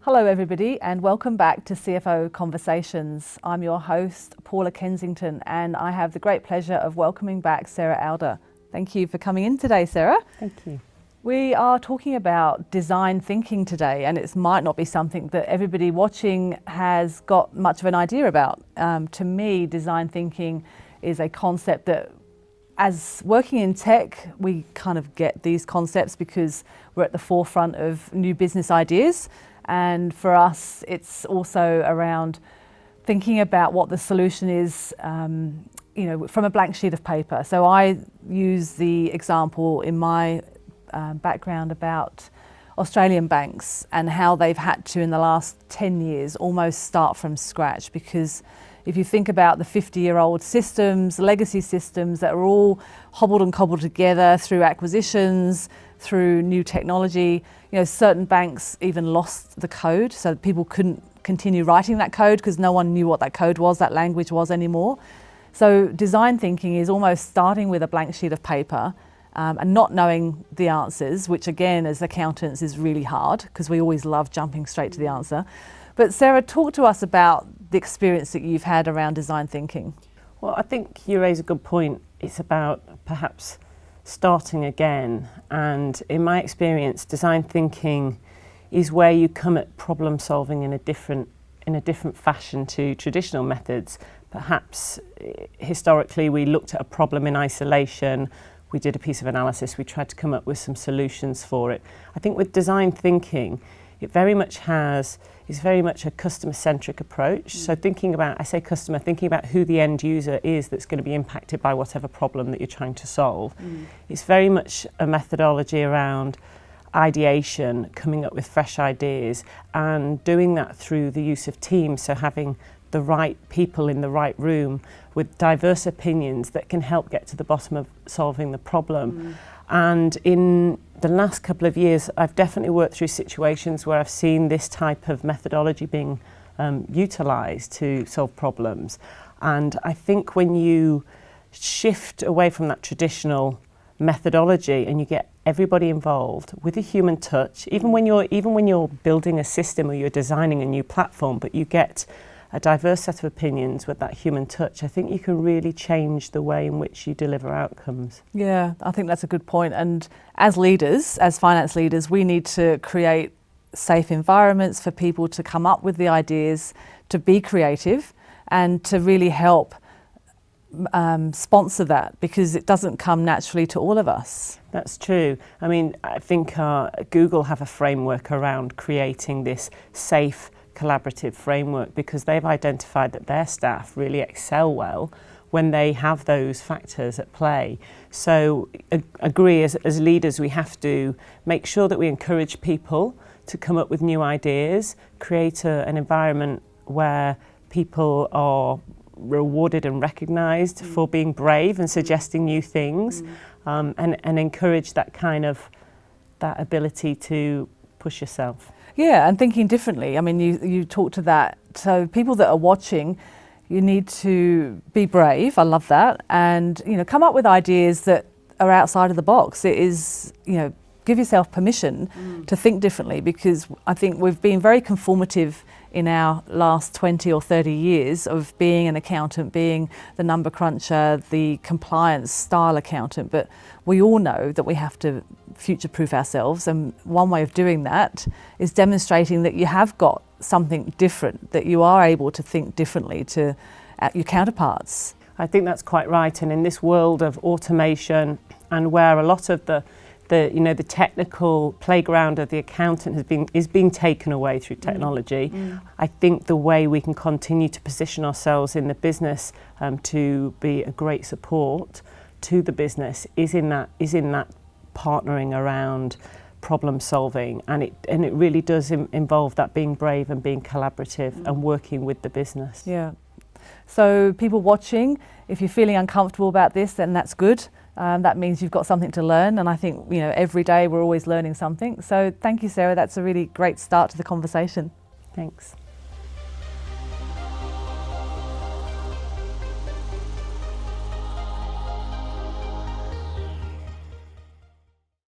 Hello everybody and welcome back to CFO Conversations. I'm your host Paula Kensington and I have the great pleasure of welcoming back Sarah Alder. Thank you for coming in today, Sarah. Thank you. We are talking about design thinking today, and it might not be something that everybody watching has got much of an idea about. To me, design thinking is a concept that, as working in tech, we kind of get these concepts because we're at the forefront of new business ideas. And for us, it's also around thinking about what the solution is, from a blank sheet of paper. So I use the example in my background about Australian banks and how they've had to, in the last 10 years, almost start from scratch. Because if you think about the 50-year-old systems, legacy systems that are all hobbled and cobbled together through acquisitions, through new technology, certain banks even lost the code, so people couldn't continue writing that code because no one knew what that code was, that language was anymore. So design thinking is almost starting with a blank sheet of paper and not knowing the answers, which again, as accountants, is really hard because we always love jumping straight to the answer. But Sarah, talk to us about the experience that you've had around design thinking. Well, I think you raise a good point. It's about perhaps starting again, and in my experience, design thinking is where you come at problem solving in a different fashion to traditional methods. Perhaps historically we looked at a problem in isolation, we did a piece of analysis, we tried to come up with some solutions for it. I think with design thinking, it's very much a customer-centric approach. So thinking about who the end user is that's going to be impacted by whatever problem that you're trying to solve. It's very much a methodology around ideation, coming up with fresh ideas, and doing that through the use of teams, so having the right people in the right room with diverse opinions that can help get to the bottom of solving the problem. And in the last couple of years, I've definitely worked through situations where I've seen this type of methodology being utilised to solve problems. And I think when you shift away from that traditional methodology and you get everybody involved with a human touch, even when you're building a system or you're designing a new platform, but you get a diverse set of opinions with that human touch, I think you can really change the way in which you deliver outcomes. Yeah, I think that's a good point. And as leaders, as finance leaders, we need to create safe environments for people to come up with the ideas, to be creative, and to really help sponsor that, because it doesn't come naturally to all of us. That's true. I mean, I think Google have a framework around creating this safe, collaborative framework, because they've identified that their staff really excel well when they have those factors at play. So agree, as leaders, we have to make sure that we encourage people to come up with new ideas, create an environment where people are rewarded and recognised for being brave and suggesting new things, and encourage that ability to push yourself. Yeah, and thinking differently. I mean, you talked to that. So people that are watching, you need to be brave. I love that. And, come up with ideas that are outside of the box. It is, give yourself permission to think differently, because I think we've been very conformative in our last 20 or 30 years of being an accountant, being the number cruncher, the compliance style accountant. But we all know that we have to future-proof ourselves, and one way of doing that is demonstrating that you have got something different, that you are able to think differently to your counterparts. I think that's quite right, and in this world of automation, and where a lot of the technical playground of the accountant is being taken away through technology. I think the way we can continue to position ourselves in the business to be a great support to the business is in that partnering around problem solving, and it really does involve that being brave and being collaborative and working with the business. Yeah. So people watching, if you're feeling uncomfortable about this, then that's good. That means you've got something to learn, and I think every day we're always learning something. So thank you, Sarah. That's a really great start to the conversation. Thanks.